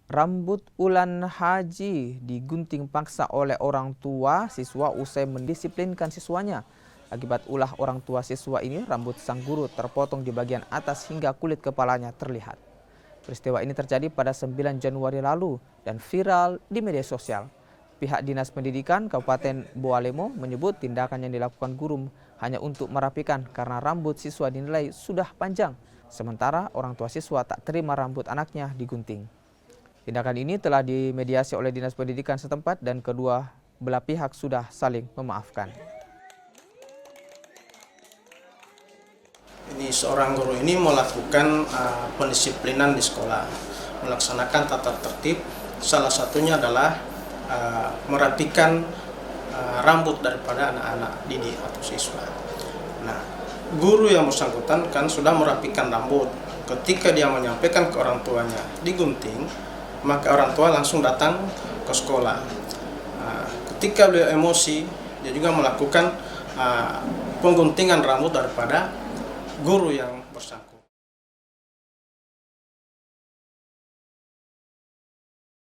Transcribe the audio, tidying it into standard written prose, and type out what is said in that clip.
Rambut Ulan Haji digunting paksa oleh orang tua siswa usai mendisiplinkan siswanya. Akibat ulah orang tua siswa ini, rambut sang guru terpotong di bagian atas hingga kulit kepalanya terlihat. Peristiwa ini terjadi pada 9 Januari lalu dan viral di media sosial. Pihak Dinas Pendidikan Kabupaten Boalemo menyebut tindakan yang dilakukan guru hanya untuk merapikan karena rambut siswa dinilai sudah panjang. Sementara orang tua siswa tak terima rambut anaknya digunting. Tindakan ini telah dimediasi oleh Dinas Pendidikan setempat dan kedua belah pihak sudah saling memaafkan. Ini seorang guru ini melakukan pendisiplinan di sekolah, melaksanakan tata tertib. Salah satunya adalah merapikan rambut daripada anak-anak didik atau siswa. Nah, guru yang bersangkutan kan sudah merapikan rambut. Ketika dia menyampaikan ke orang tuanya digunting, maka orang tua langsung datang ke sekolah. Ketika beliau emosi, dia juga melakukan pengguntingan rambut daripada guru yang bersangkutan.